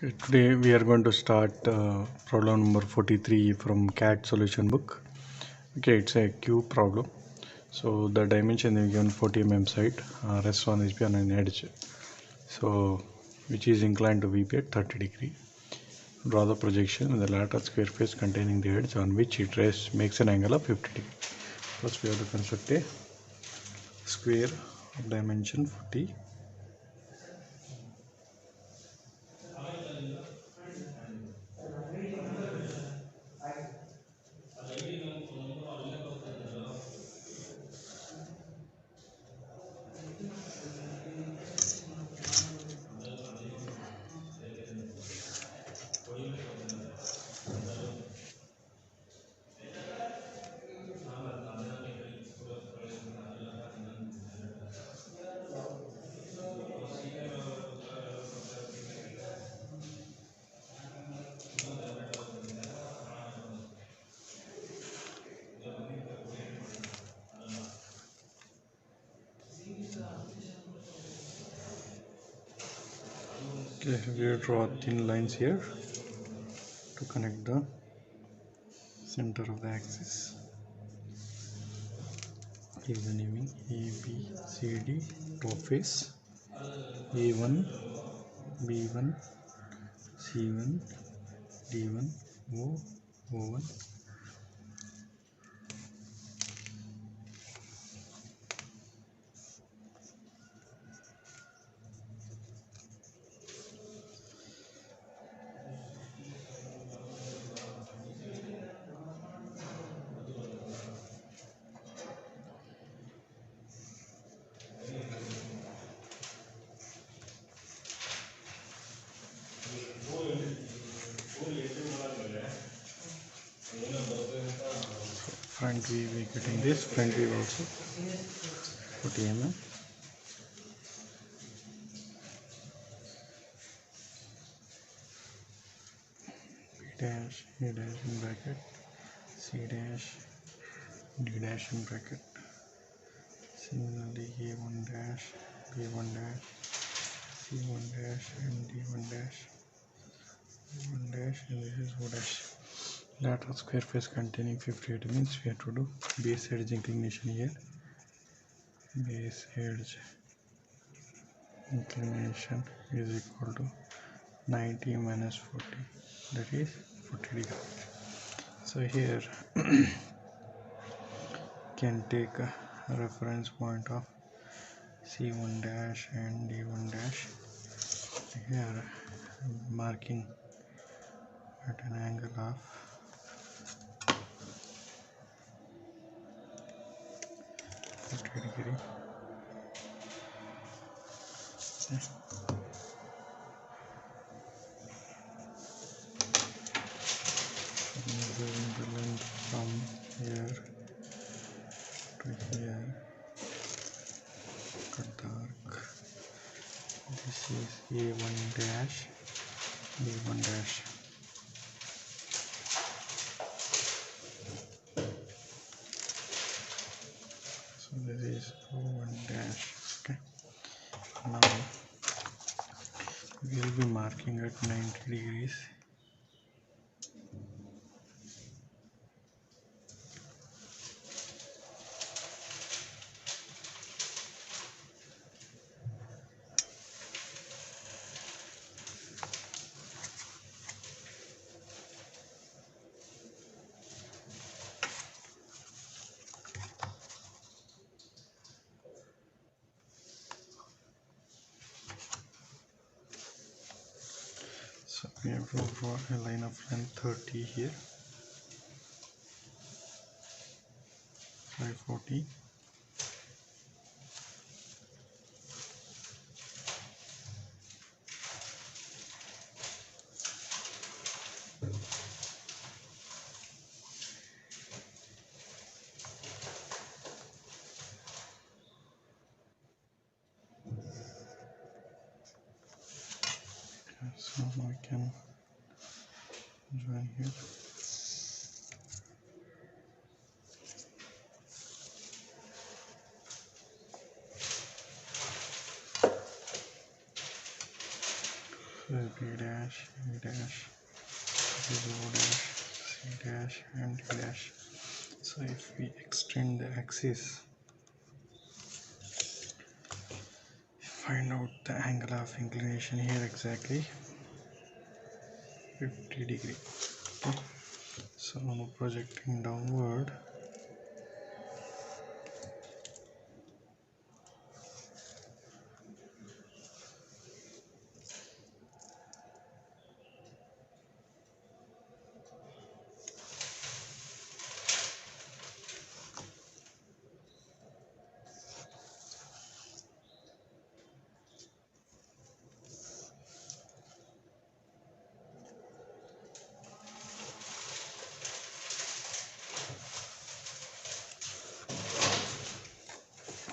Okay, today we are going to start problem number 43 from CAD solution book. Okay, it's a cube problem. So the dimension is given 40 mm side, rest one is on an edge. So which is inclined to VP at 30 degree. Draw the projection with the lateral square face containing the edge on which it rests makes an angle of 50 degree. First we have to construct a square of dimension 40. Okay, we will draw thin lines here to connect the center of the axis. Give the naming A, B, C, D, top face, A1, B1, C1, D1, O, O1. Front view we getting this, front view also 40 mm. B dash, A dash in bracket, C dash, D dash in bracket. Similarly A1 dash, B1 dash, C1 dash and D1 dash, O1 dash, and this is O dash. Lateral square face containing 58 means we have to do base edge inclination here. Base edge inclination is equal to 90 minus 40, that is 40 degree. So here can take a reference point of C1 dash and D1 dash. Here marking at an angle of 40 degree. Moving the length from here to here, cut the arc. This is A1 dash, B1 dash. So this is O1 dash. Okay. Now we will be marking at 90 degrees. So we have to draw a line of length 30 here, 540. So we can join here. is B dash, A dash, this is O dash, C dash, and D dash. So if we extend the axis, find out the angle of inclination here exactly 50 degree. Okay, so now projecting downward,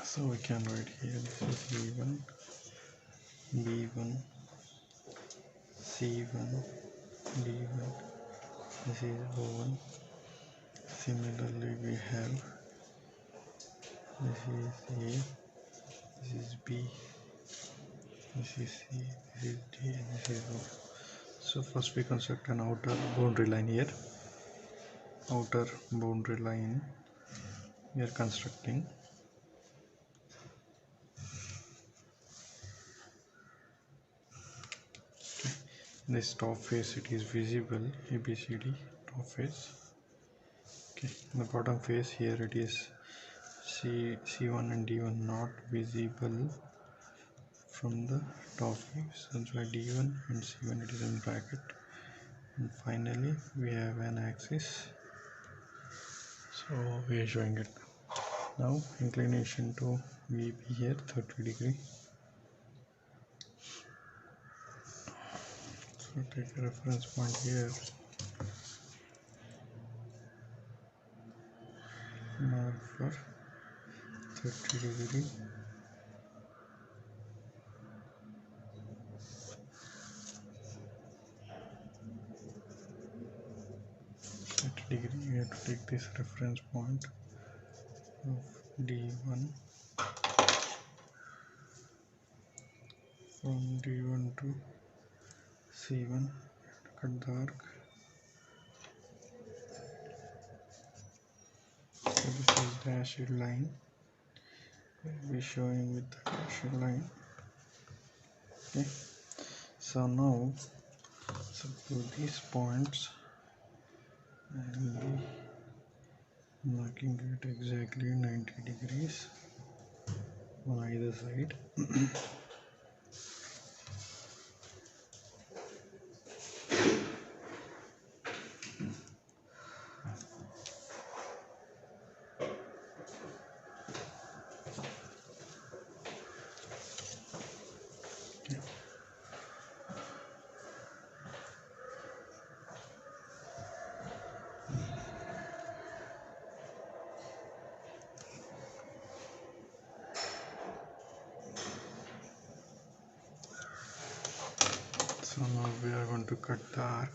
so we can write here this is E1, B1, C1, D1, this is O1. Similarly we have this is A, this is B, this is C, this is D, and this is O. So first we construct an outer boundary line here. Outer boundary line we are constructing. Okay. This top face it is visible, ABCD top face. Okay, the bottom face here it is C1 and D1 not visible from the top view, so that's why D1 and C1 it is in bracket. And finally we have an axis, so we are showing it. Now inclination to VP here 30 degree. So take a reference point here, mark for 30 degree. You have to take this reference point of D1. From D1 to C1, cut the arc. So this is dashed line. We'll be showing with the dashed line. Okay. So now, to these points, I will be marking it exactly 90 degrees on either side. So now we are going to cut the arc.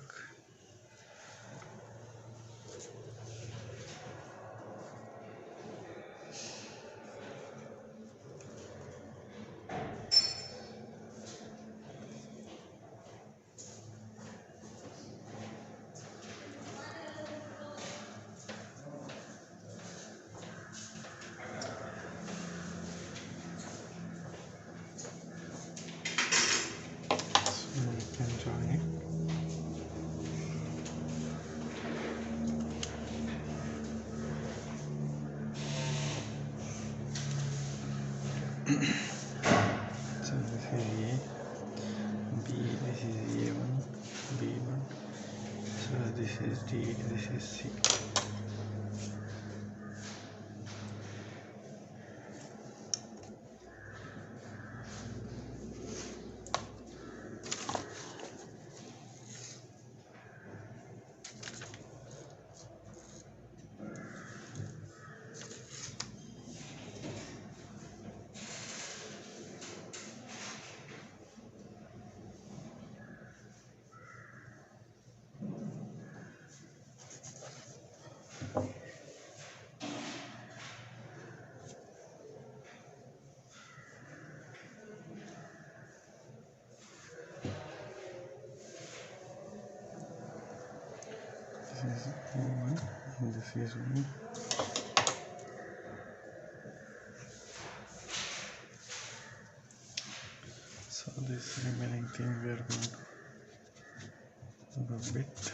So we can join it. So this is A, B, this is A1, B1, so this is D, this is C. is E1 and this is one. So this remaining thing we are going to rub it.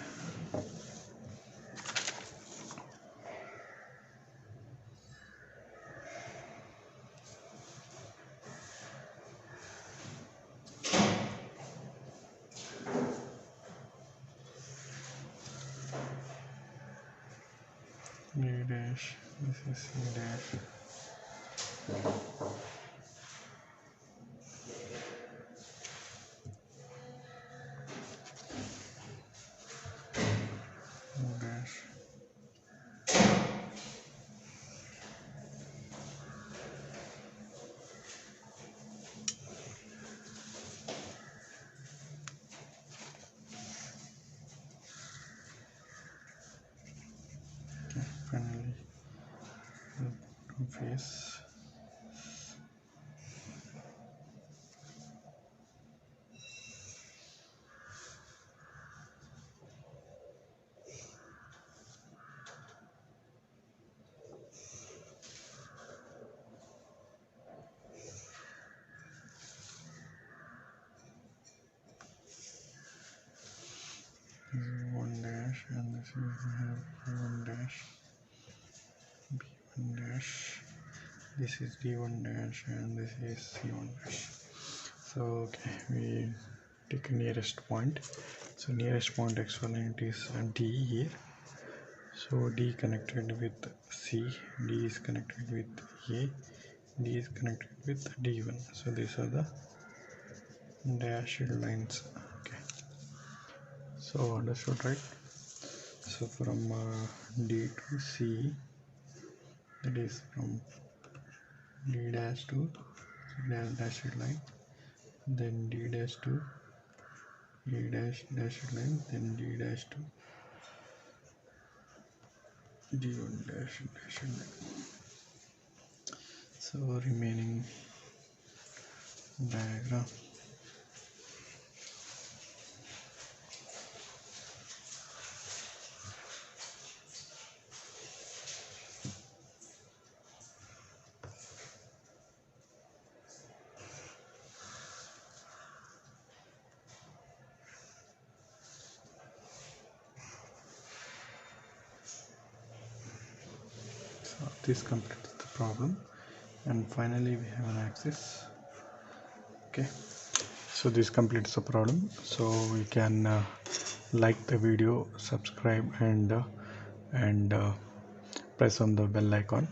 D dash, this is C dash. O dash. Okay, finally the bottom face. This is 1 dash and this is we have B1 dash, B1 dash. This is D1 dash and this is C1 dash. So okay, we take a nearest point. So nearest point equivalent is D here. So D connected with C, D is connected with A, D is connected with D1. So these are the dashed lines. Okay, so understood, right? So from D to C, that is from D dash to dashed line, then D dash to D dash dashed line, then D dash to D1 dash dashed line. So remaining diagram. So this completes the problem, and finally we have an axis. Okay, so this completes the problem. So we can like the video, subscribe, and press on the bell icon.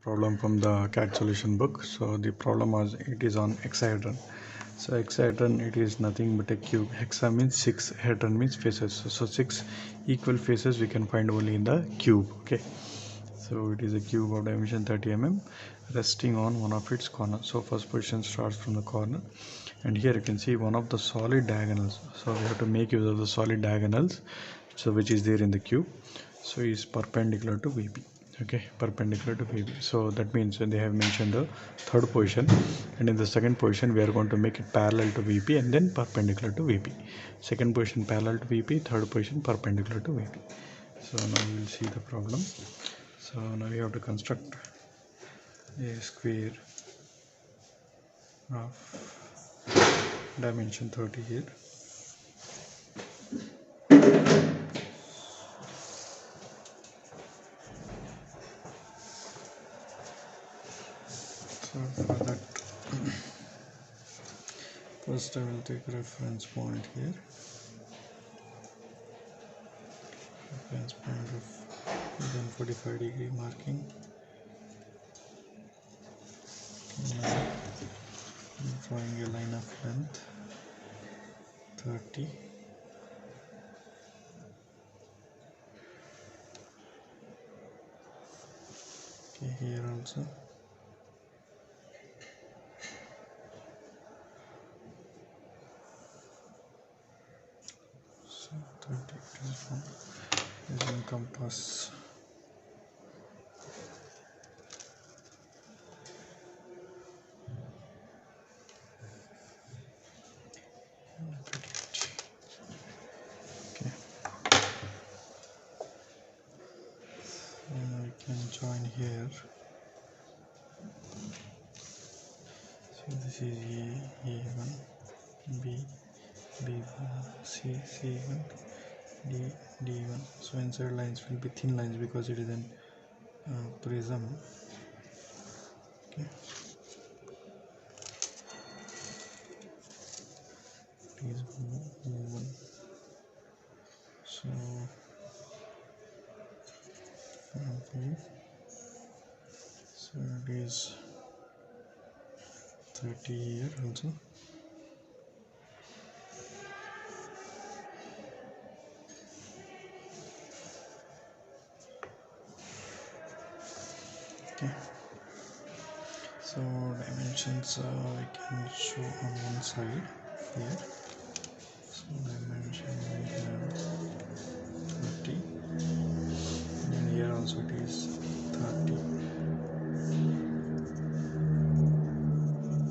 Problem from the CAD solution book. So the problem was, it is on hexahedron. So hexahedron, it is nothing but a cube. Hexa means 6, hedron means faces. So 6 equal faces we can find only in the cube. Okay, so it is a cube of dimension 30 mm resting on one of its corners. So first position starts from the corner, and here you can see one of the solid diagonals. So we have to make use of the solid diagonals, so which is there in the cube. So is perpendicular to VP. Okay, perpendicular to VP. So that means they have mentioned the third position, and in the second position we are going to make it parallel to VP and then perpendicular to VP. Second position parallel to VP, third position perpendicular to VP. So now we will see the problem. So now we have to construct a square of dimension 30 here. So for that, first I will take reference point here. Reference point of 145-degree marking. Now I'm drawing a line of length 30. Okay, here also. So 30 is in compass. Okay, and here. So this is A1, B, B1, C, C1, D, D1. So inside lines will be thin lines because it is an prism. Okay. It is O1. So okay. So it is 30 here also. Okay. So dimensions I can show on one side here. So dimension we have 30, and here also it is 30.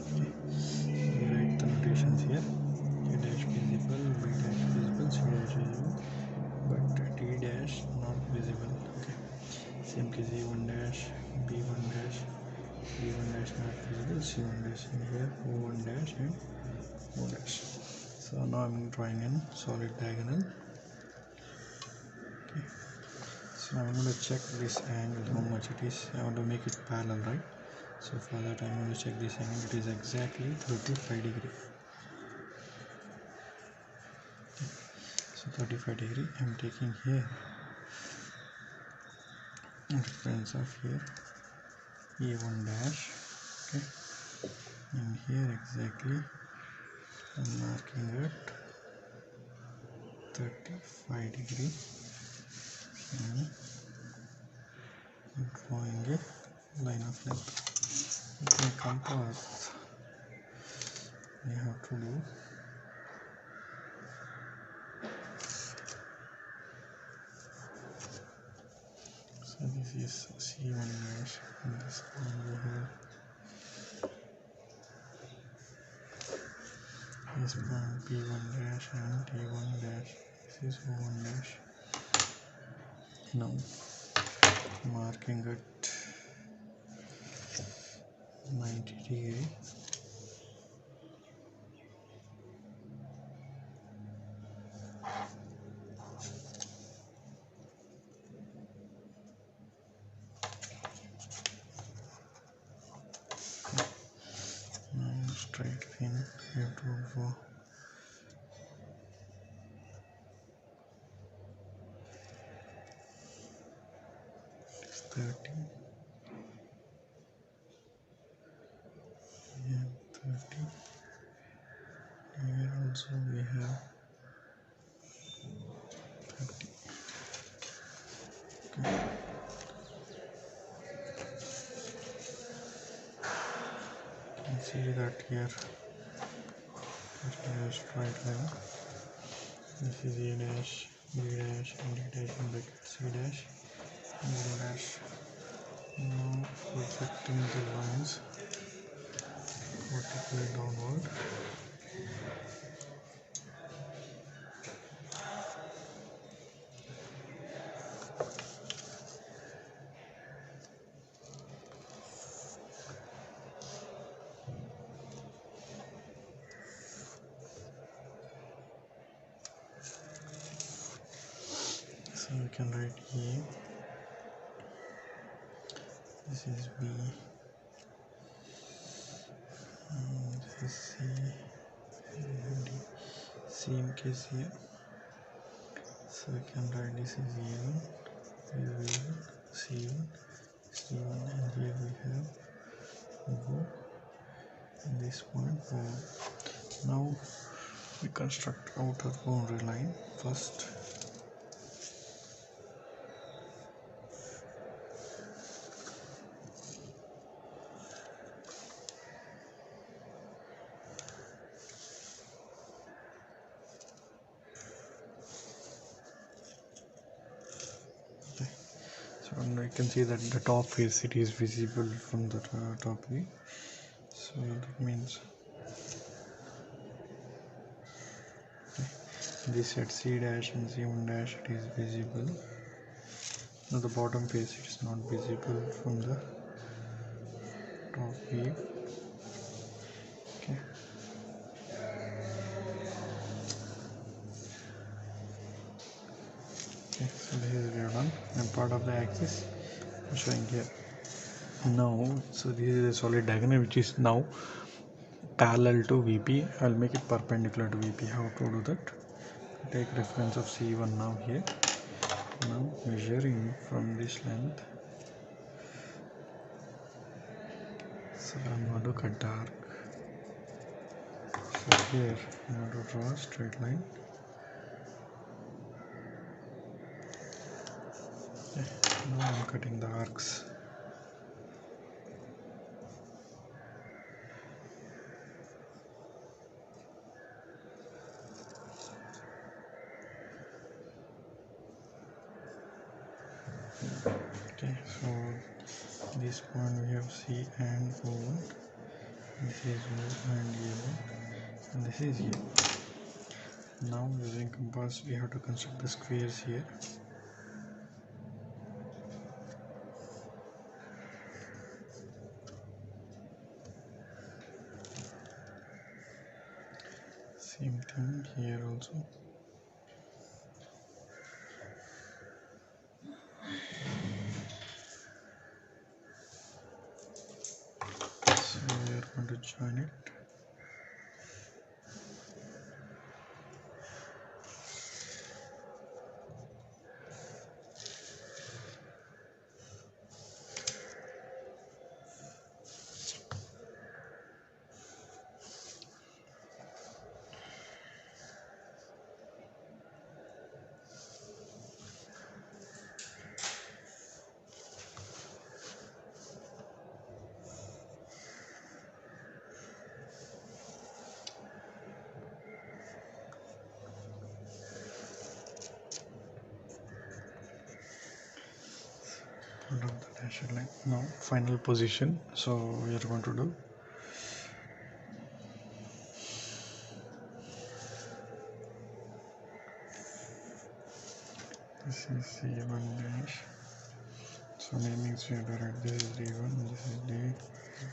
Okay. We write the notations here. A dash visible, B dash visible, C dash visible, but D dash not visible. Okay. Same case A1 dash, B1 dash, B1 dash not visible, C1 dash in here, O1 dash and O dash. So now I'm drawing in solid diagonal. Okay. So I'm going to check this angle, how much it is. I want to make it parallel, right? So for that I'm going to check this angle. It is exactly 35 degree. Okay. So 35 degree. I'm taking here reference of here A1 dash. Okay. And here exactly I'm marking at 35 degree and drawing a line of length. With my compass I have to do so this is C1 dash and this one we have this point P1 dash and T1 dash. This is O1 dash. Now marking at 90 degree. Now straight line we have to draw. It's 30 and 30. Here also we have 30. Okay. You can see that here it is straight line. This is A dash, B dash, and D dash in bracket, C dash, and O dash. Now projecting the lines vertically downward. So we can write A, this is B, this is C, and D. Same case here. So we can write this is A1, this is B1, C1, C1, and here we have O, and this point O. Now we construct outer boundary line first. So you can see that the top face it is visible from the top view. So that means this at C dash and C1 dash it is visible. Now the bottom face is not visible from the top view. Okay. Okay, so this is view done, and part of the axis I'm showing here. Now, so this is a solid diagonal which is now parallel to VP. I'll make it perpendicular to VP. How to do that? Take reference of C1 now here. Now measuring from this length. So I'm going to cut dark. So here I'm going to draw a straight line. Okay. Now I'm cutting the arcs. Okay, so this point we have C and O1. This is O and A1, and this is A. Now using compass we have to construct the squares here. Same thing here also. So we are going to join it. Of the dashed line. Now final position. So we are going to do this is C1 dash. So namings we have to write this is D1, this is D,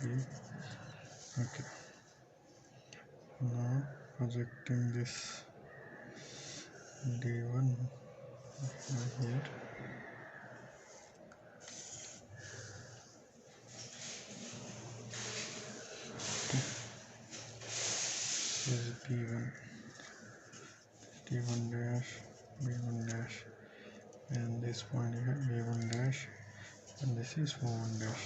B. Okay. Now projecting this D1 here. This is B1, D1 dash, B1 dash, and this point here B1 dash, and this is O1 dash.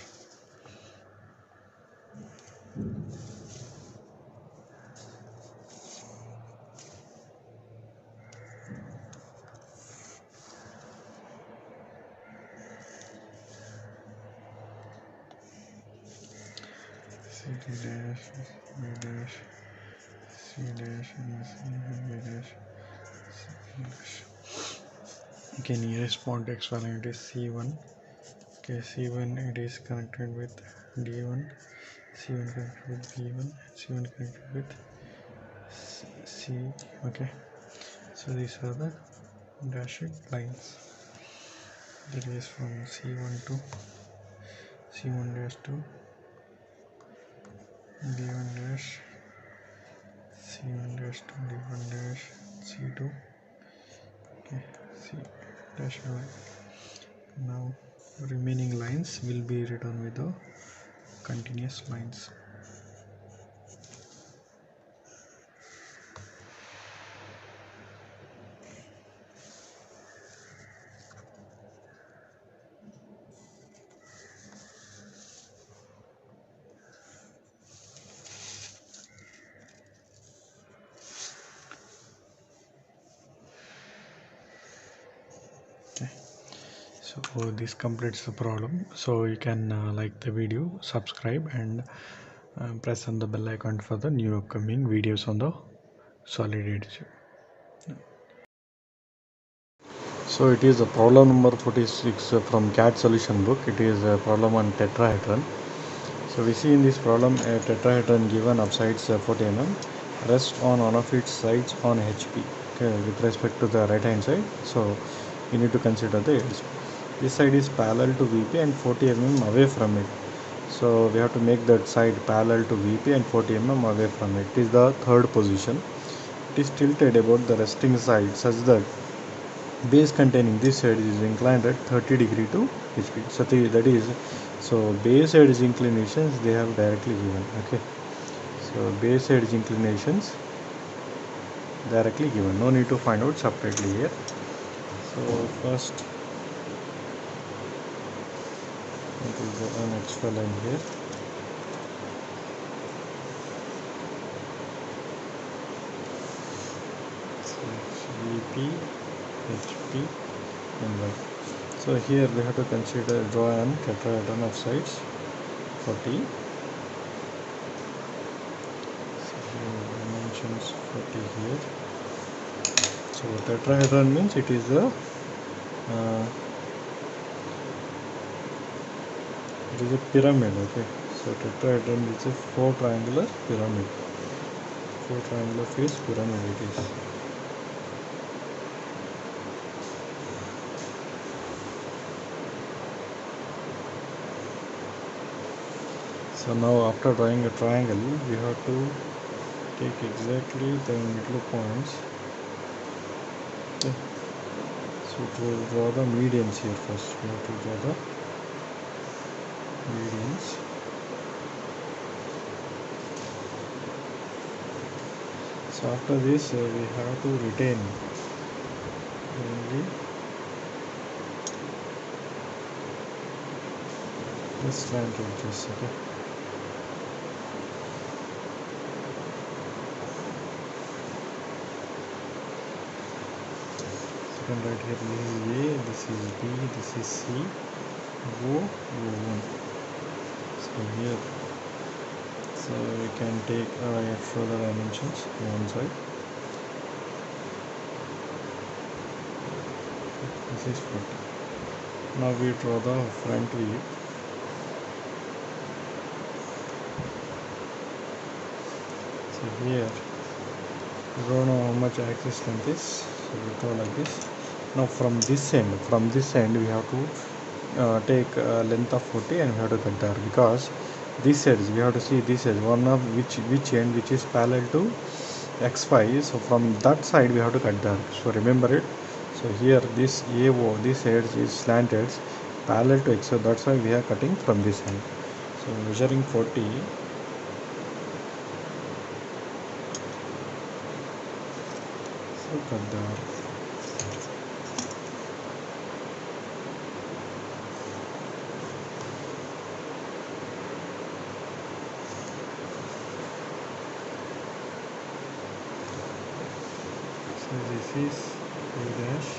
C dash, B dash, C dash, and C B dash, C dash. Okay, nearest point X value it is C1. Okay, C1 it is connected with D1, C1 connected with B1, C1 connected with C. Okay, so these are the dashed lines. That is from C1 to C1 dash to D1 dash, C1 dash to D1 dash, C2. Okay, C dash line. Now remaining lines will be written with the continuous lines. Okay, so this completes the problem. So you can like the video, subscribe, and press on the bell icon for the new upcoming videos on the SOLIDS. So it is a problem number 46 from CAD solution book. It is a problem on tetrahedron. So we see in this problem a tetrahedron given upsides 40 mm rests on one of its sides on HP. Okay, with respect to the right hand side. So you need to consider the edge. This side is parallel to VP and 40 mm away from it. So we have to make that side parallel to VP and 40 mm away from it. It is the third position. It is tilted about the resting side such that base containing this side is inclined at 30 degree to HP. So that is, so base edge inclinations they have directly given. Okay, so base edge inclinations directly given, no need to find out separately here. So first it is an extra line here. So VP, HP and Y. So here we have to draw an tetrahedron of sides 40. So here dimensions 40 here. So tetrahedron means it is a pyramid. Okay, so tetrahedron is a four triangular pyramid. Four triangular face pyramid it is. So now after drawing a triangle, we have to take exactly the middle points. Okay. So to draw the medians here first, we have to draw the medians. So after this, we have to retain only the slant edges. Okay. Right here this is A, this is B, this is C, O, O1. So here, so we can take further dimensions on one side. This is 40. Now we draw the front view. So here, we don't know how much axis length is, so we draw like this. Now from this end we have to take length of 40 and we have to cut there, because this edge we have to see this edge, one of which end which is parallel to x5. So from that side we have to cut there. So remember it. So here this AO, this edge is slanted parallel to x, so that's why we are cutting from this end. So measuring 40. So cut there. So this is A dash,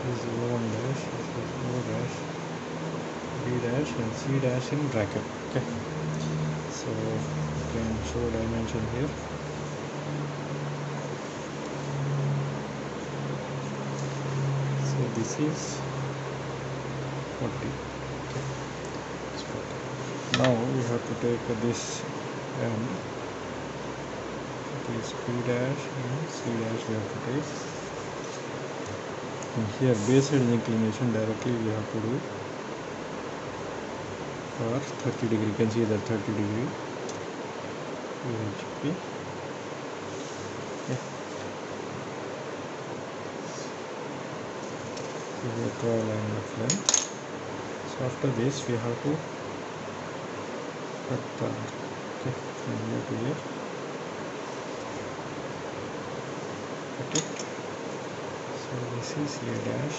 this is O1 dash, this is O dash, B dash and C dash in bracket. Okay. So you can show dimension here. So this is 40. Okay. It's 40. Now we have to take this M. It is P dash and C dash we have to take. And here base edge inclination directly we have to do for 30 degree. You can see that 30 degree UHP. Okay. So we draw a line of length. So after this we have to cut the, okay, from here to here. Okay. So this is A dash.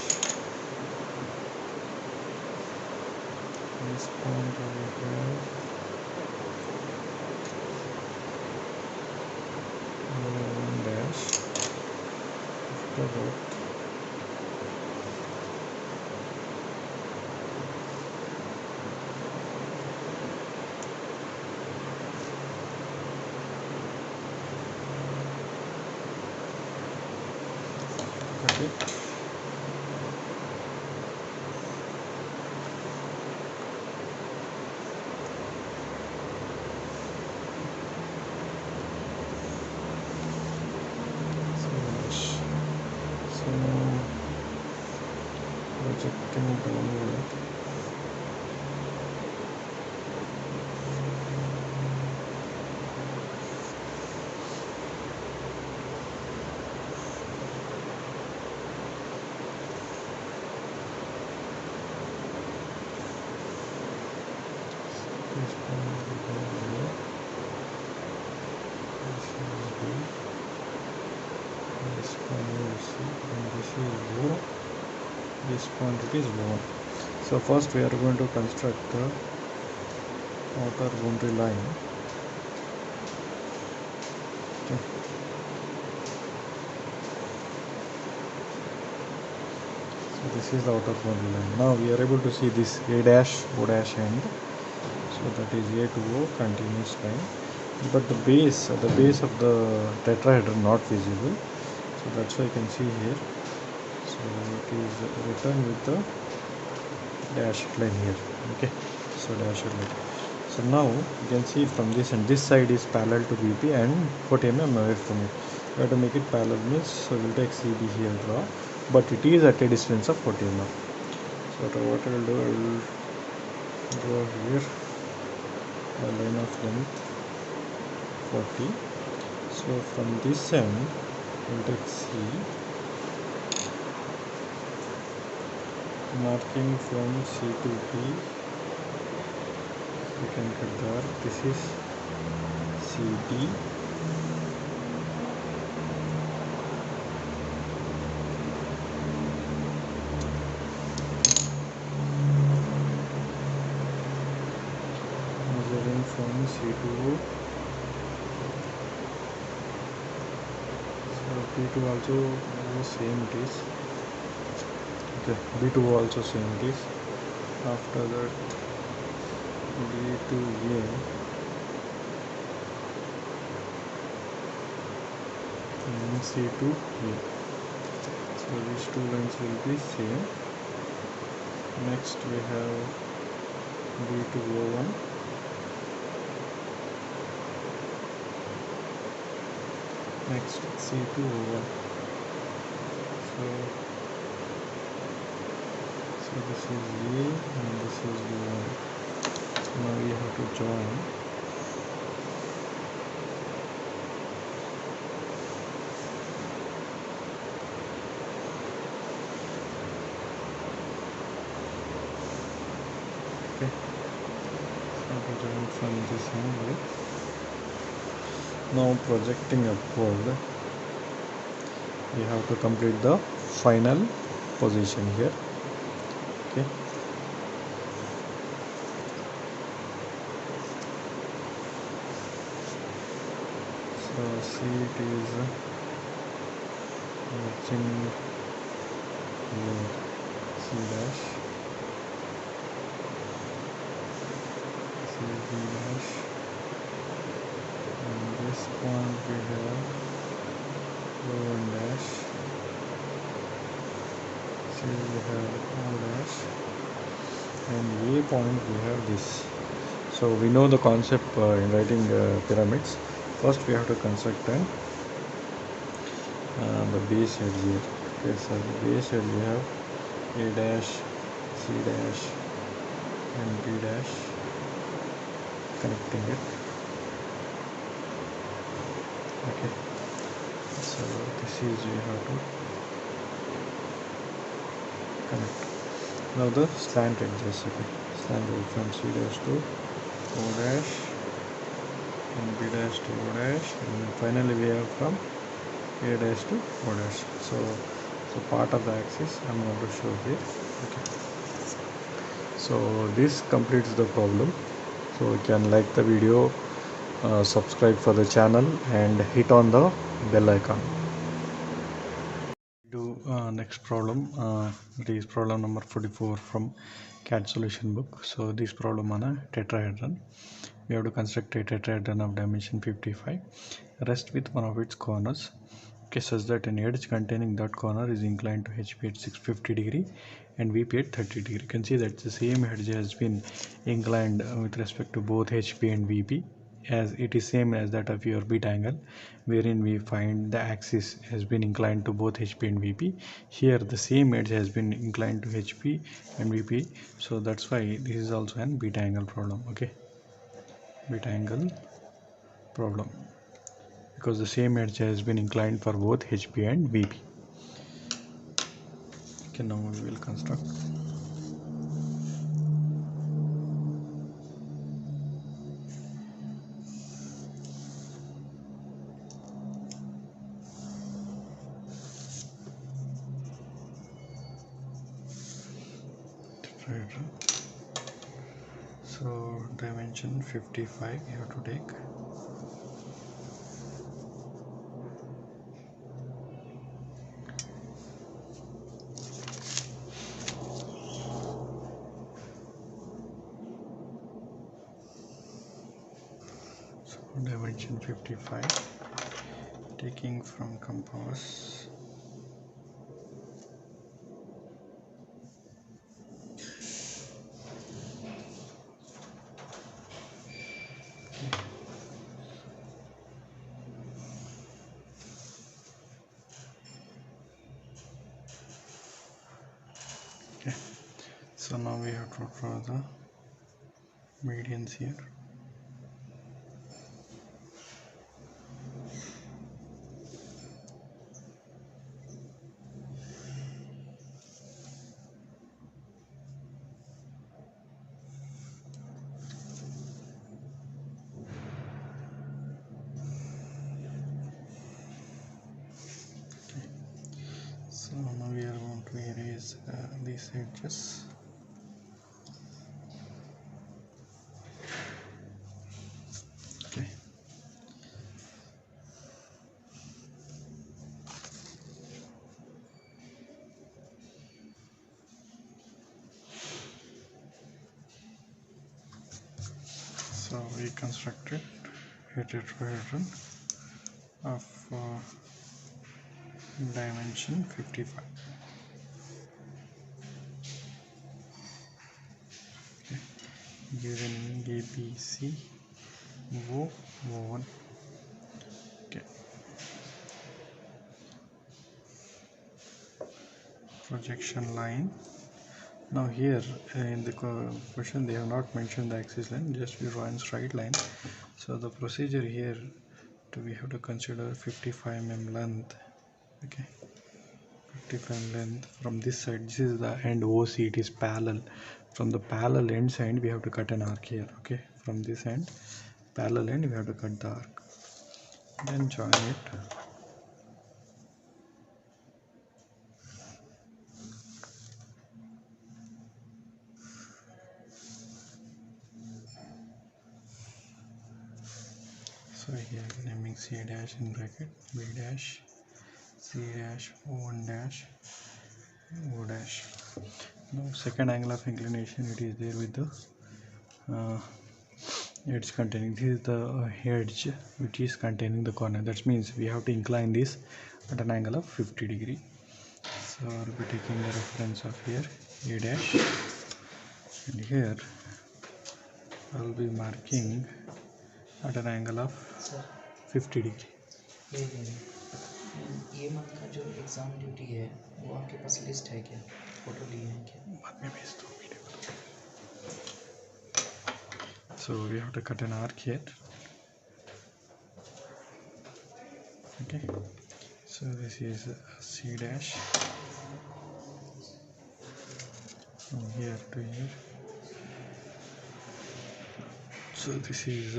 This point over here. One dash. After that, okay. So projecting downward. This point will go here. This is B. This point is C, and this is 0. This point it is 1. So first we are going to construct the outer boundary line. Okay. So this is the outer boundary line. Now we are able to see this A dash, O dash end. So that is A to O continuous line. But the base of the tetrahedron not visible. So that's why you can see here. So it is written with the dashed line here. Okay. So dashed line. So now you can see from this, and this side is parallel to BP and 40 mm away from it. We have to make it parallel means, so we'll take CB here, draw, but it is at a distance of 40 mm. So what I will do, I will draw here a line of length 40. So from this end we'll take C, marking from C to B. You can cut there. This is CD. Measuring from C to O. So P2 also same it is. Okay, B2 also same it is. After that, B to A, and C to A. So these two lines will be same. Next we have B to O1. Next C to O1. So this is A and this is O1. Now we have to join. Okay, so to join from this angle. Now projecting upward, we have to complete the final position here. Okay. So C it is matching here C dash, C B dash, and this point we have O1 dash, C we have O dash, and A point we have this. So we know the concept in writing pyramids. First we have to construct the base edge here. Okay, so the base edge we have A dash, C dash, and B dash, connecting it. Okay, so this is we have to connect. Now the slant edges. Okay, slant edge from C dash to O dash, and B dash to O dash, and finally we have from A dash to O dash. So part of the axis I'm going to show here. Okay, so this completes the problem. So you can like the video, subscribe for the channel, and hit on the bell icon. Do next problem. It is problem number 44 from CAD solution book. So this problem on a tetrahedron. We have to construct a tetrahedron of dimension 55, rest with one of its corners. Okay, such that an edge containing that corner is inclined to HP at 650 degree and VP at 30 degree. You can see that the same edge has been inclined with respect to both HP and VP as it is same as that of your beta angle, wherein we find the axis has been inclined to both HP and VP. Here the same edge has been inclined to HP and VP, so that's why this is also an beta angle problem. Okay, beta angle problem, because the same edge has been inclined for both HP and VP. Okay, now we will construct. Tetrahedron. So dimension 55 you have to take. Dimension 55, taking from compass. Okay, so now we have to draw the medians here. So now we are going to erase these edges. Okay. So we constructed a tetrahedron of dimension 55. Okay. Given ABC, O1. Okay. Projection line. Now here in the question they have not mentioned the axis line, just we draw a straight line. So the procedure here we have to consider 55 mm length. Okay, 55 mm length from this side. This is the end OC, it is parallel. From the parallel end side we have to cut an arc here. Okay, from this end parallel end we have to cut the arc, then join it. So here naming C dash in bracket, B dash, C dash, O1 dash, O dash. Now second angle of inclination, it is there with the edge containing. This is the edge which is containing the corner. That means we have to incline this at an angle of 50 degree. So I'll be taking the reference of here A dash, and here I'll be marking at an angle of 50 degree. ये month का जो exam duty है वो आपके पास list है क्या, photo लिए हैं क्या? बाद में भेज दो video. So we have to cut an arc here. Okay, so this is C dash from here to here. So this is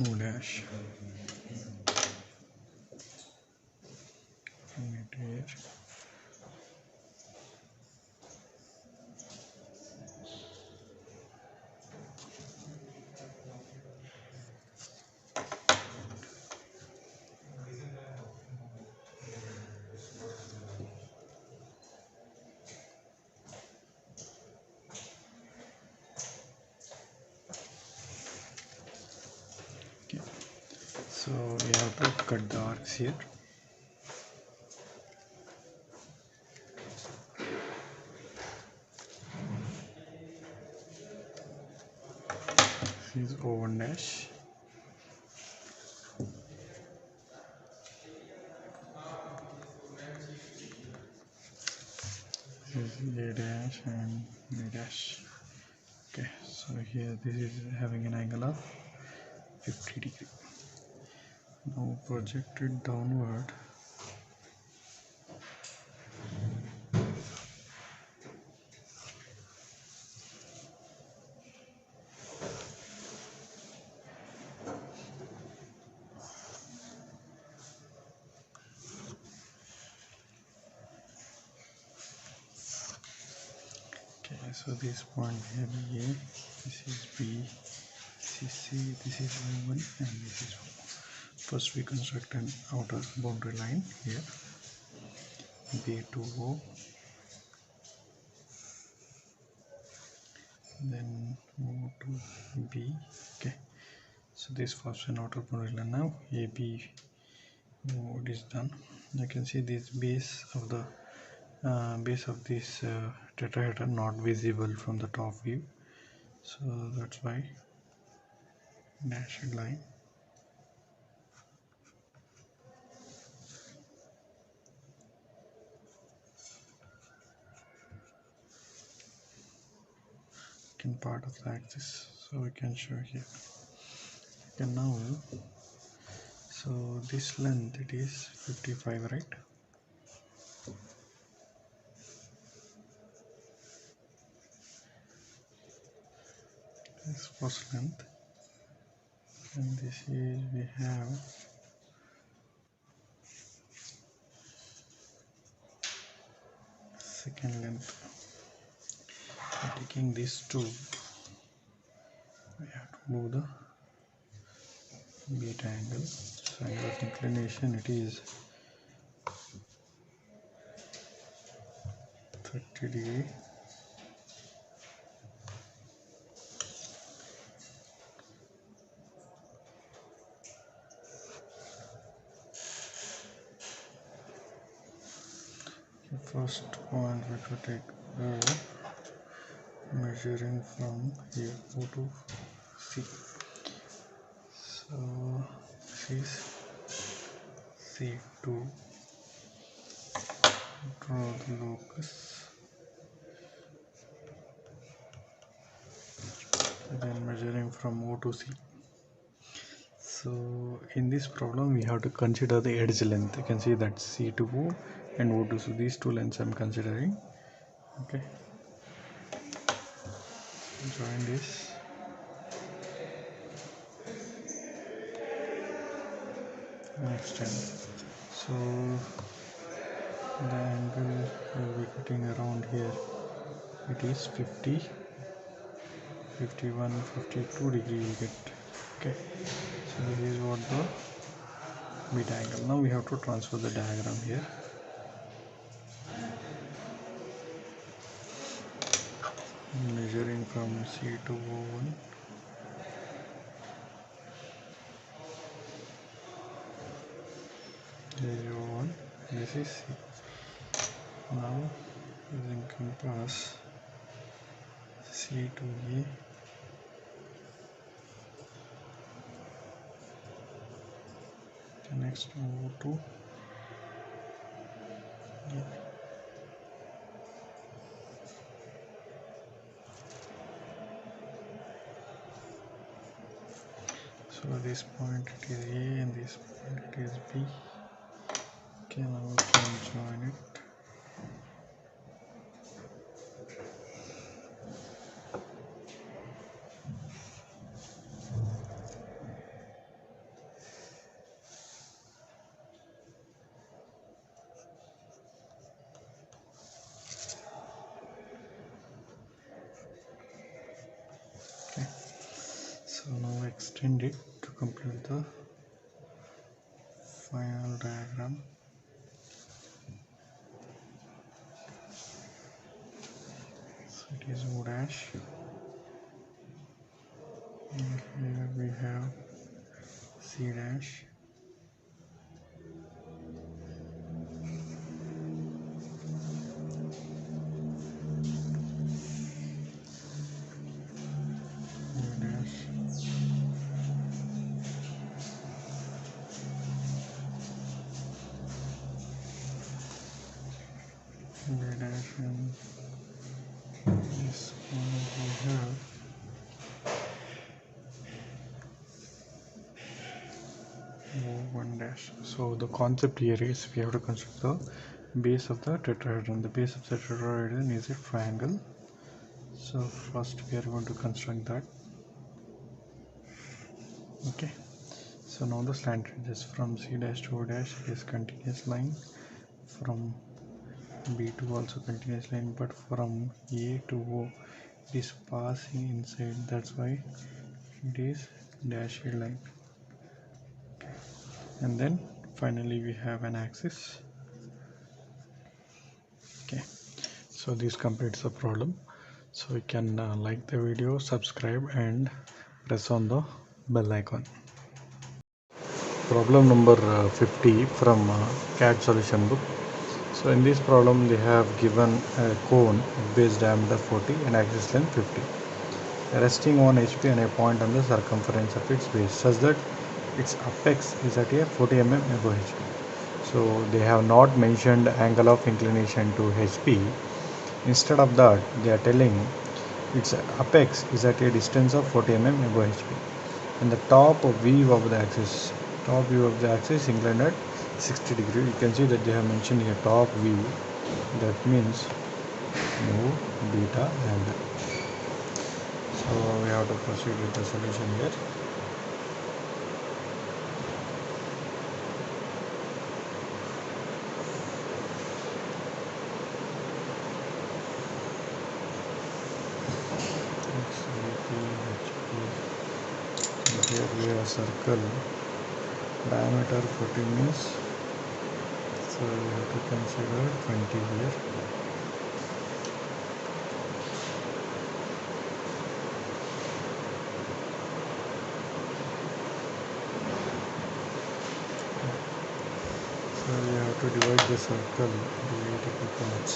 O dash from here to here. So we have to cut the arcs here. This is O1 dash. This is A dash and B dash. Okay, so here this is having an angle of 50 degree. Now project it downward. Okay, so this point here A, this is B, this is C, this is O1 and this is O. First we construct an outer boundary line here, B to O, then O to B. Okay, so this forms an outer boundary line. Now AB mode is done. You can see this base of this tetrahedron not visible from the top view, so that's why dashed line. Can part of the axis, so we can show here. Okay, now so this length, it is 55, right? This first length, and this is, we have second length. Taking these two, we have to move the beta angle. So angle of inclination, it is 30 degree. The first point we could take measuring from here O to C. So this is C2. Draw the locus. Then measuring from O to C. So in this problem we have to consider the edge length. You can see that C to O and O to, so these two lengths I'm considering. Okay, join this. Extend. So the angle will be cutting around here. It is 50, 51, 52 degree you get. Okay, so this is what the beta angle. Now we have to transfer the diagram here. Measuring from C to O1. This is O1, this is C. Now using compass, C to A, the next O to A. So this point it is A and this point it is B. Okay, now we can join it. Okay, so now extend it to complete the final diagram. So it is O dash, and here we have C dash, O dash, B dash and this one we have O1 dash. So the concept here is we have to construct the base of the tetrahedron. The base of the tetrahedron is a triangle. So first we are going to construct that. Okay. So now the slant ranges from C dash to O dash is continuous line. From B to also continuous line, but from A to O it is passing inside. That's why it is dashed line. And then finally we have an axis. Okay, so this completes the problem. So you can like the video, subscribe and press on the bell icon. Problem number 50 from CAD solution book. So in this problem they have given a cone base diameter 40 and axis length 50, resting on HP and a point on the circumference of its base such that its apex is at a 40 mm above HP. So they have not mentioned angle of inclination to HP. Instead of that, they are telling its apex is at a distance of 40 mm above HP, and the top view of the axis inclined at 60 degree. You can see that they have mentioned here top view. That means no beta angle. So we have to proceed with the solution here. Here we have a circle, diameter 40 means, so we have to consider 20 here. So we have to divide the circle into 8 equal parts.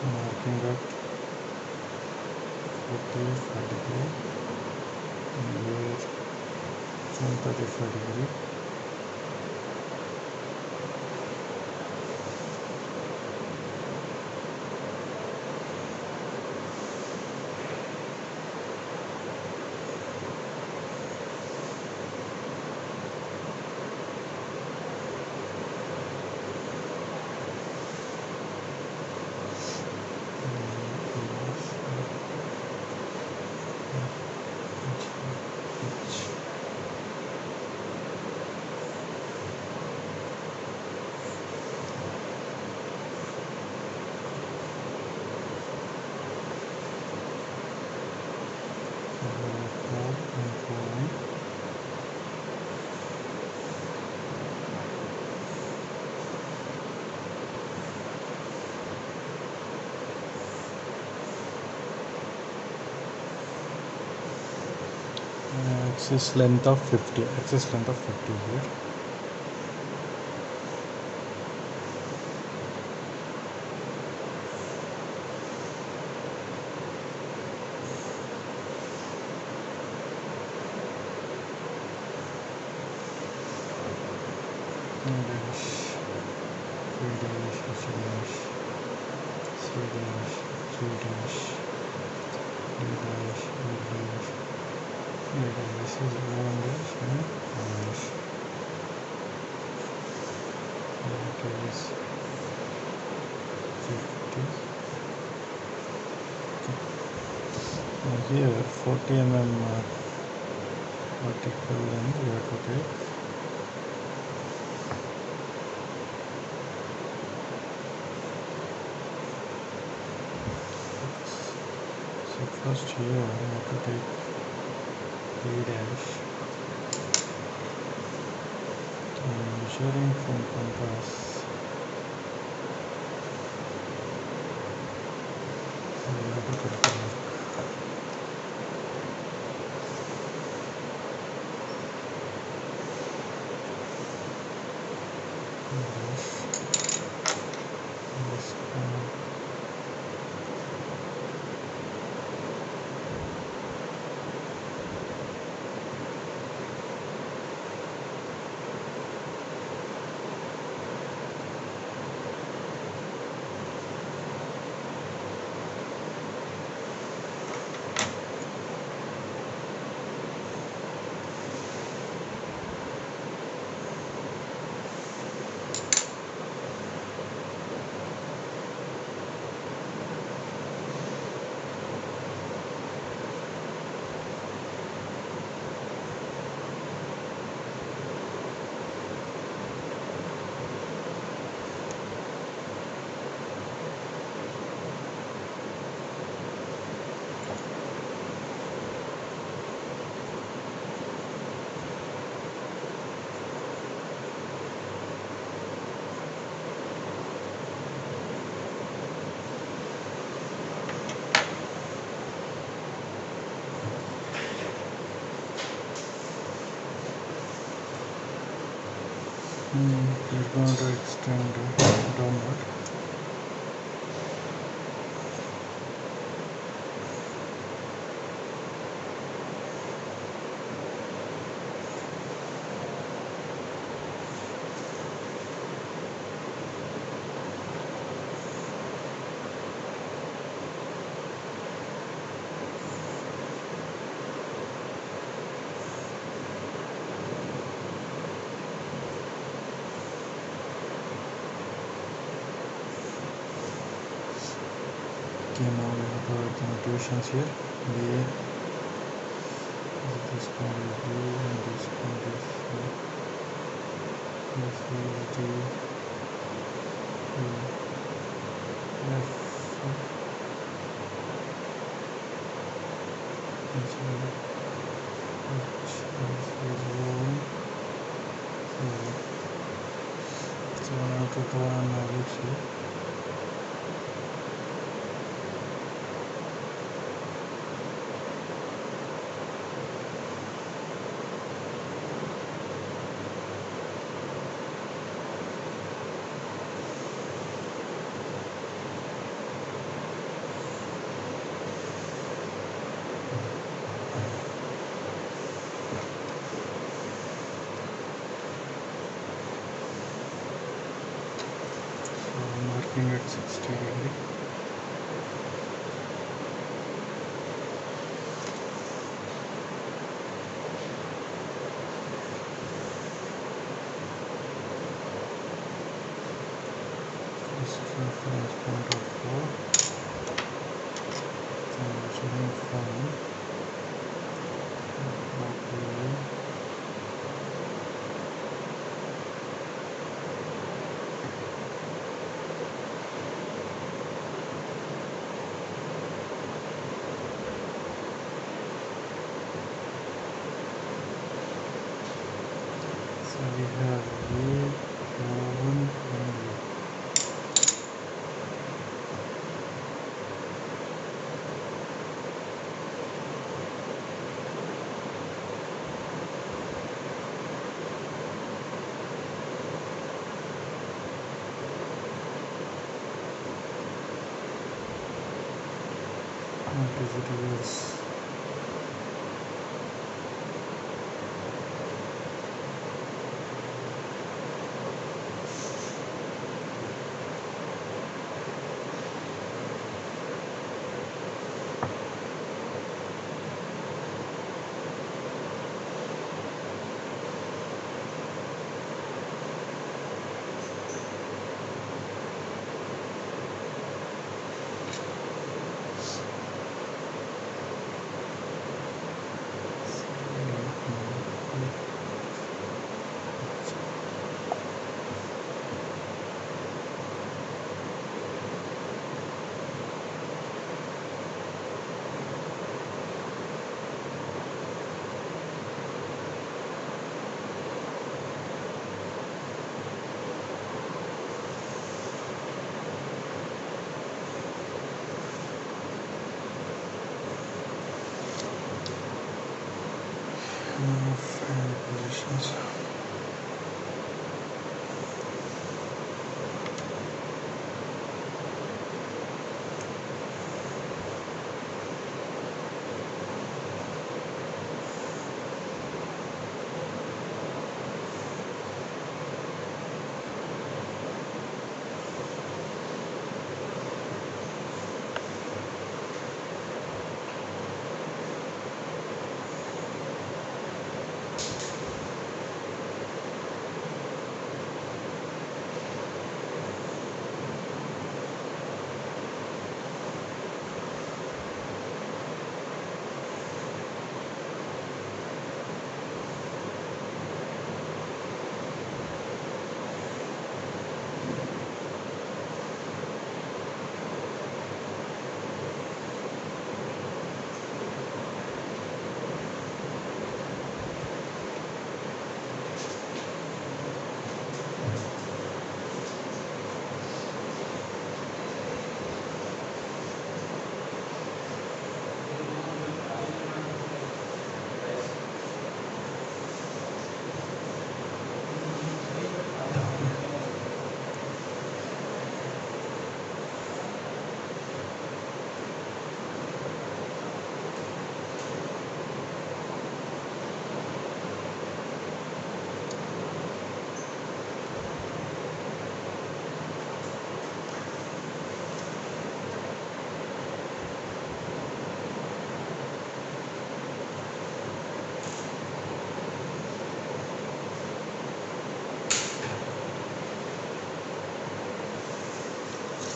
Marking at 45 degree and here 35 degree. Axis length of 50 here. Dash, 3 dash, H dash, C dash, 3 dash, D dash, E dash, E dash. This is 1 dash and 1 dash. That is 50. Okay. Now here 40 mm vertical length we have to take. So first here I have to take B dash, and measuring from compass we have to cut the mark. Dash. It's going to extend downward. Okay, now we have the notations here. This point is B and this point is C. This is D, E, F. This is H, this is O. So now to draw an ellipse here. Marking at 60 degree. This is reference point of 4. And measuring from clockwise. So we have V, O1 and V. What is it else?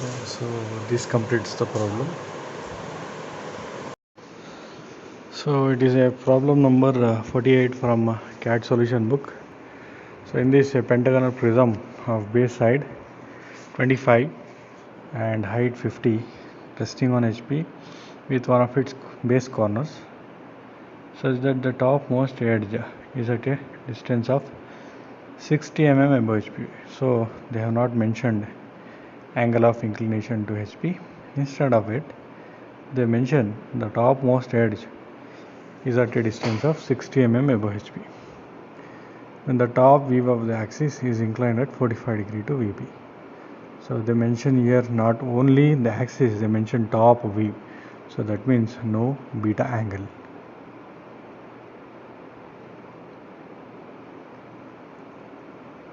So this completes the problem. So it is a problem number 48 from CAD solution book. So in this pentagonal prism of base side 25 and height 50 resting on HP with one of its base corners such that the topmost edge is at a distance of 60 mm above HP. So they have not mentioned angle of inclination to HP. Instead of it, they mention the topmost edge is at a distance of 60 mm above HP. When the top view of the axis is inclined at 45 degree to VP. So they mention here not only the axis, they mention top view. So that means no beta angle.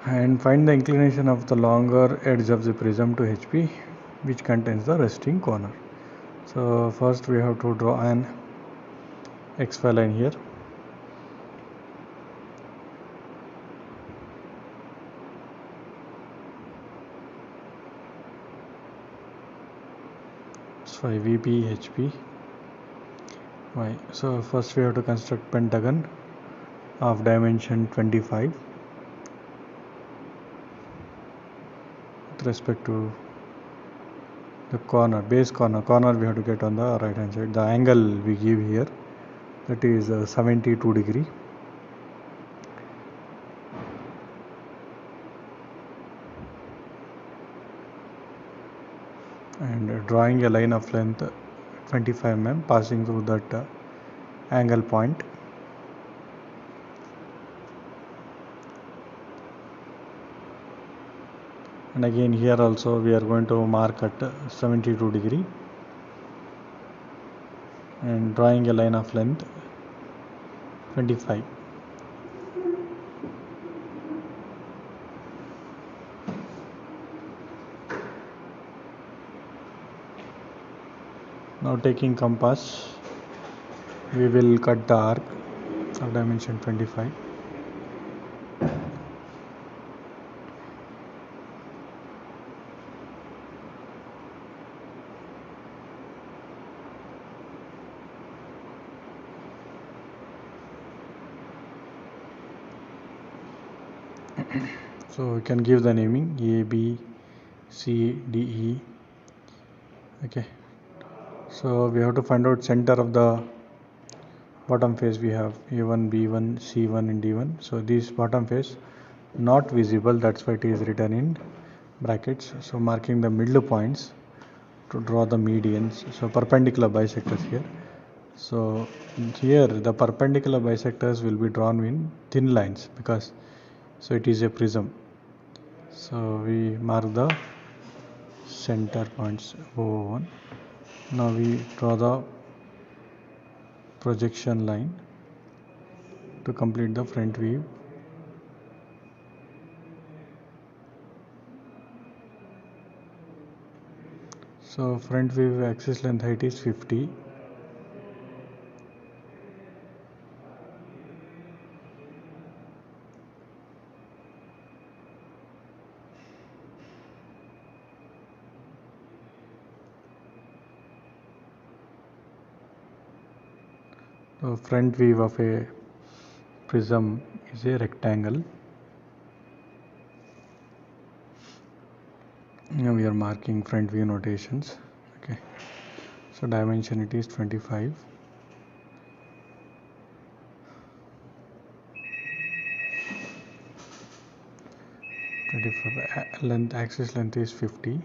And find the inclination of the longer edge of the prism to HP, which contains the resting corner. So first we have to draw an XY line here. So VP, HP, Y. So first we have to construct pentagon of dimension 25 with respect to the base corner we have to get on the right hand side. The angle we give here, that is 72 degree. And drawing a line of length 25 mm passing through that angle point. And again here also we are going to mark at 72 degree and drawing a line of length 25. Now taking compass, we will cut the arc of dimension 25. So we can give the naming A, B, C, D, E. Okay. So we have to find out center of the bottom face. We have A1, B1, C1 and D1. So this bottom face not visible, that's why it is written in brackets. So marking the middle points to draw the medians. So perpendicular bisectors here. So here the perpendicular bisectors will be drawn in thin lines because so it is a prism. So we mark the center points O1. Now we draw the projection line to complete the front view. So front view axis length height is 50. The front view of a prism is a rectangle. Now we are marking front view notations. Okay. So dimension it is 25. Length, axis length is 50.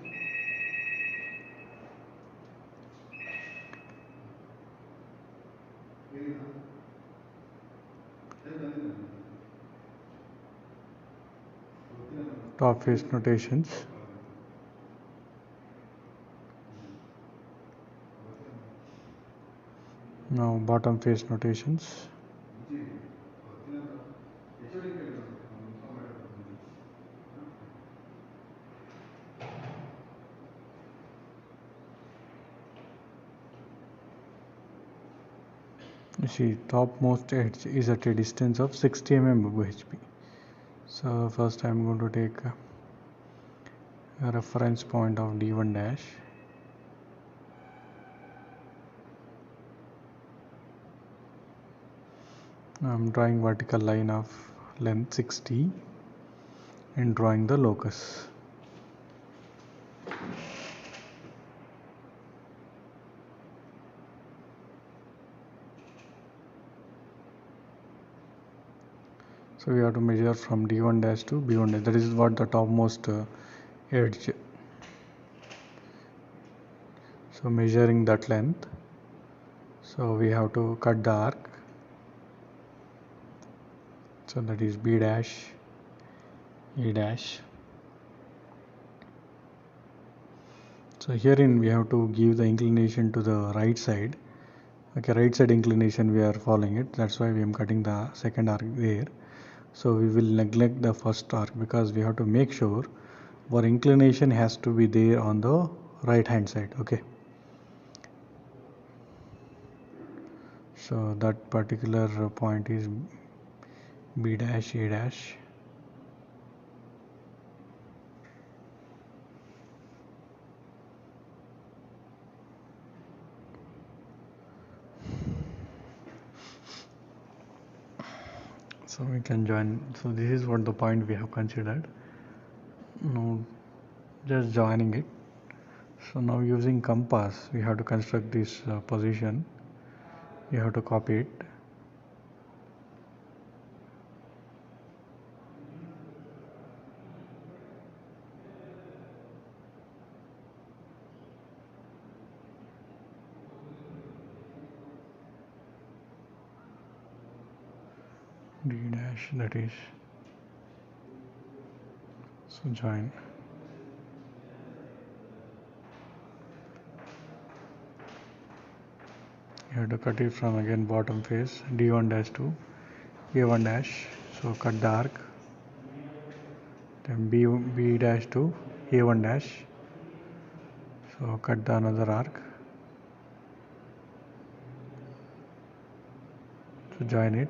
Top face notations. Now bottom face notations. You see, topmost edge is at a distance of 60 mm above HP. So first I am going to take a reference point of d1 dash. I'm drawing vertical line of length 60 and drawing the locus. So we have to measure from d1 dash to b1 dash. That is what the topmost edge. So measuring that length, so we have to cut the arc. So that is b dash, a dash. So herein we have to give the inclination to the right side. Okay, right side inclination we are following it. That's why we am cutting the second arc there. So we will neglect the first arc because we have to make sure our inclination has to be there on the right hand side. Okay, so that particular point is b dash, a dash. So we can join. So this is what the point we have considered. Now just joining it. So now using compass we have to construct this position. You have to copy it. D dash, that is. So join. You have to cut it from again bottom face d1 dash to a1 dash. So cut the arc. Then b dash to a1 dash. So cut the another arc. So join it.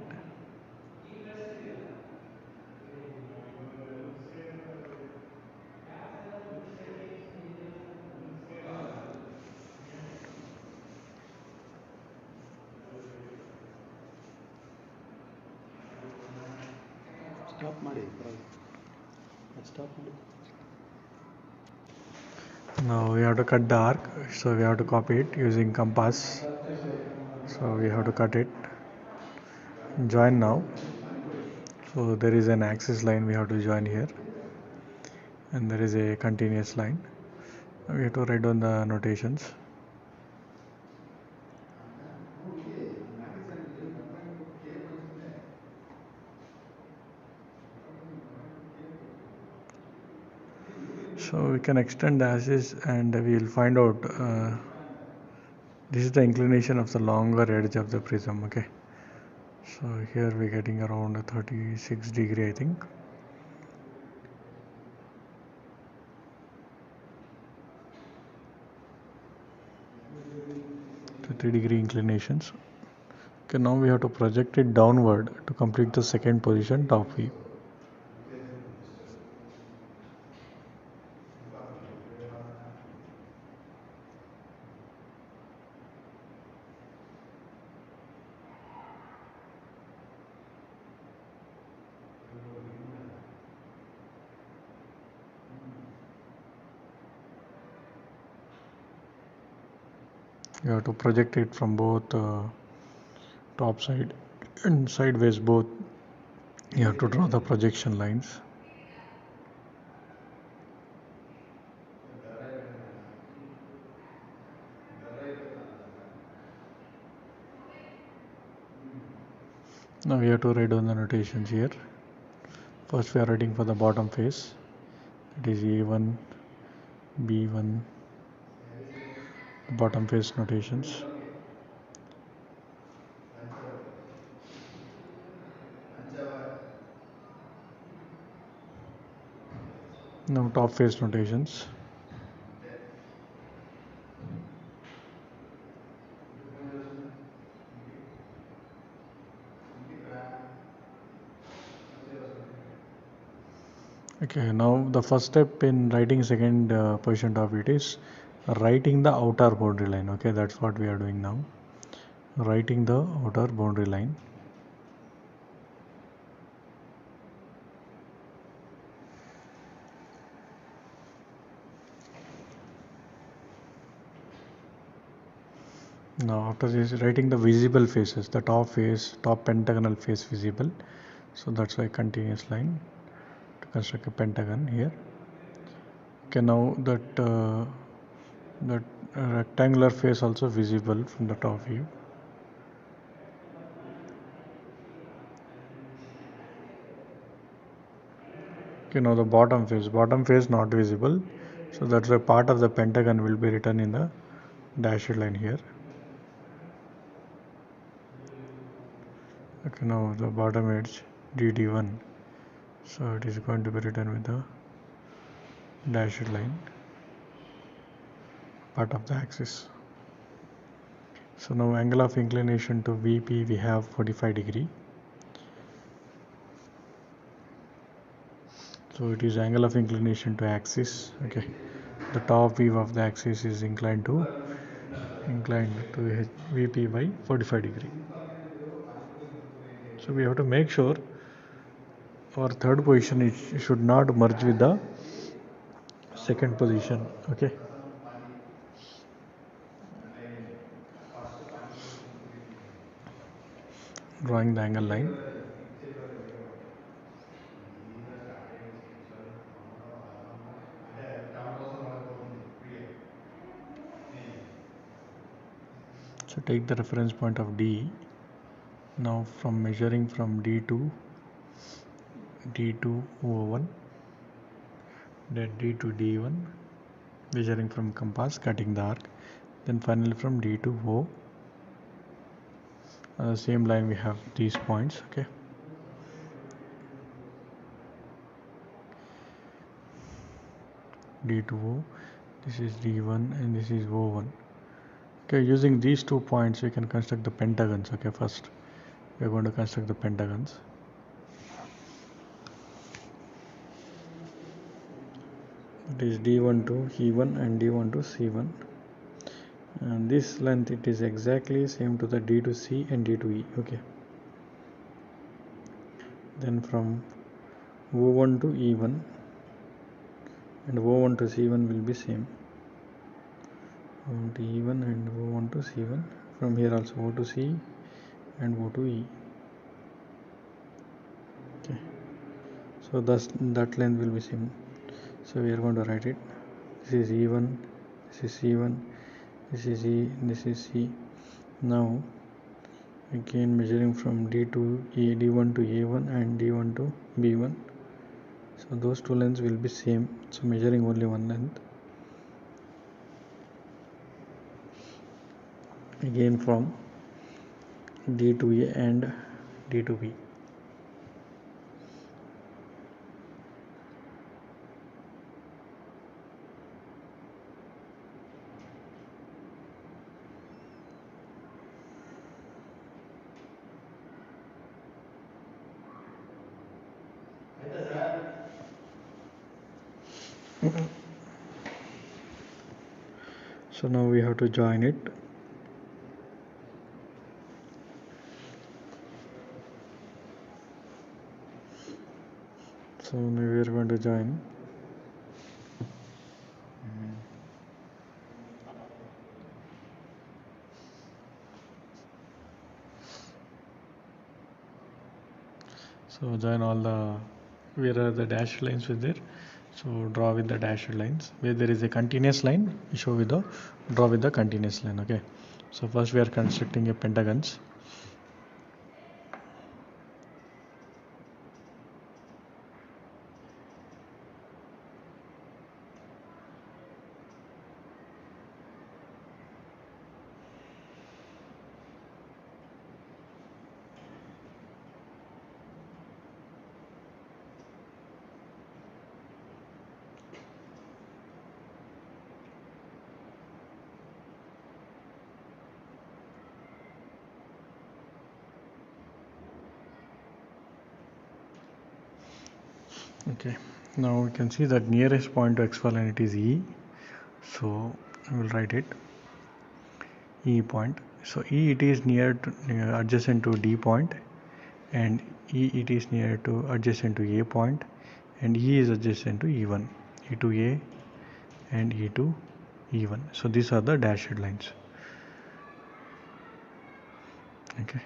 Stop ಮಾಡಿ stop ಮಾಡಿ. Now we have to cut the arc, so we have to copy it using compass. So we have to cut it. Join now. So there is an axis line we have to join here, and there is a continuous line. We have to write down the notations. So we can extend the axis and we will find out this is the inclination of the longer edge of the prism. Okay, so here we're getting around 36 degree, I think. 30-degree inclinations. Okay, now we have to project it downward to complete the second position, top view. You have to project it from both top side and sideways both. You have to draw the projection lines. Now we have to write down the notations here. First we are writing for the bottom face, it is A1, B1, bottom face notations. Now top face notations. Okay, now the first step in writing second position of it is writing the outer boundary line. Okay, that's what we are doing now. Writing the outer boundary line. Now after this, writing the visible faces, the top face, top pentagonal face visible. So that's why continuous line to construct a pentagon here. Okay, now that rectangular face also visible from the top view. Okay, now the bottom face not visible, so that's why part of the pentagon will be written in the dashed line here. Okay, now the bottom edge DD1, so it is going to be written with the dashed line, part of the axis. So now angle of inclination to VP we have 45 degree. So it is angle of inclination to axis. Okay, the top view of the axis is inclined to VP by 45 degree. So we have to make sure our third position should not merge with the second position. Okay, drawing the angle line. So take the reference point of D. Now from measuring from D2 O1, then D to D1, measuring from compass, cutting the arc, then finally from D to O. On the same line we have these points. Okay, D to O, this is D1 and this is O1. Okay, using these 2 points we can construct the pentagons. Okay, first we are going to construct the pentagons. It is D1 to E1 and D1 to C1, and this length it is exactly same to the D to C and D to E. Okay, then from O1 to E1 and O1 to C1 will be same. O1 to E1 and O1 to C1. From here also O to C and O to E. Okay, so thus that length will be same. So we are going to write it. This is E1, this is C1, this is E, this is C. Now again measuring from D to E, D1 to A1 and D1 to B1. So those two lengths will be same. So measuring only one length. Again from D to A and D to B. So now we have to join it. So now we are going to join. So join all the, where are the dashed lines with there. So draw with the dashed lines. Where there is a continuous line, show with the, draw with the continuous line. Okay, so first we are constructing a pentagons. Okay, Now we can see that nearest point to x line it is E, so we will write it E point. So E it is near adjacent to D point, and E it is near to adjacent to A point, and E is adjacent to E1, E to A and E to E1. So these are the dashed lines. Okay.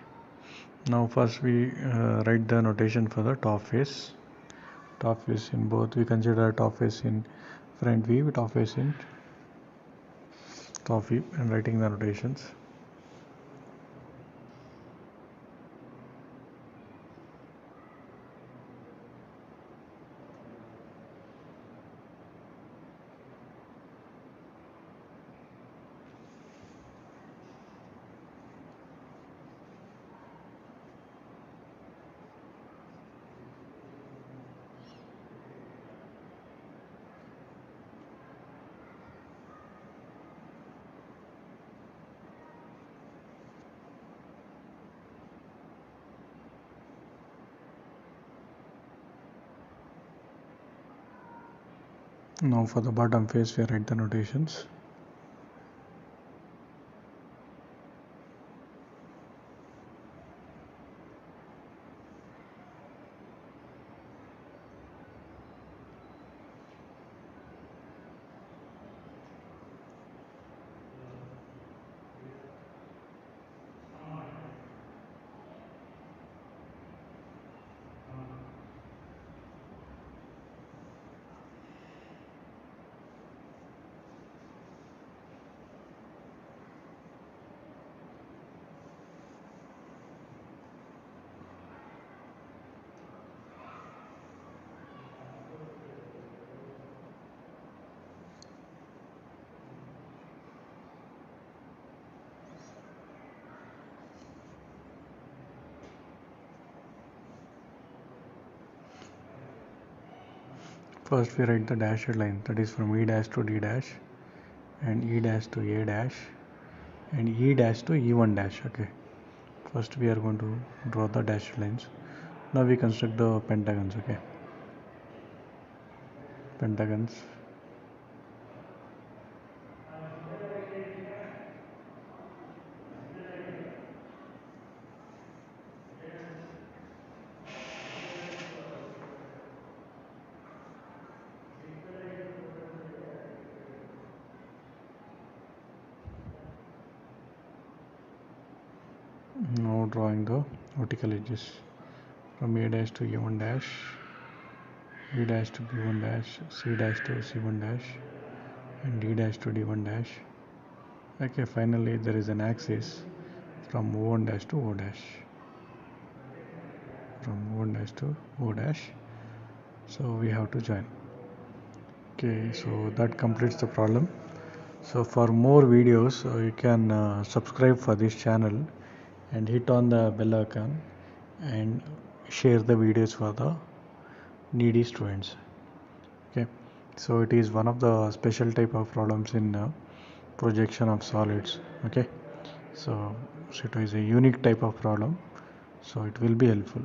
Now first we write the notation for the top face. Top face in both, we consider top face in front view, top face in top view, and writing the notations. Now for the bottom face we write the notations. First we write the dashed line, that is from E dash to D dash, and E dash to A dash, and E dash to E1 dash. Okay. First we are going to draw the dashed lines. Now we construct the pentagons. Okay. Pentagons. Now drawing the vertical edges from A dash to E1 dash, B dash to B1 dash, C dash to C1 dash, and D dash to D1 dash. Okay, finally there is an axis from O1 dash to O dash, from O1 dash to O dash, so we have to join. Okay, so that completes the problem. So for more videos you can subscribe for this channel and hit on the bell icon and share the videos for the needy students. Okay, so it is one of the special type of problems in projection of solids. Okay, so it is a unique type of problem, so it will be helpful.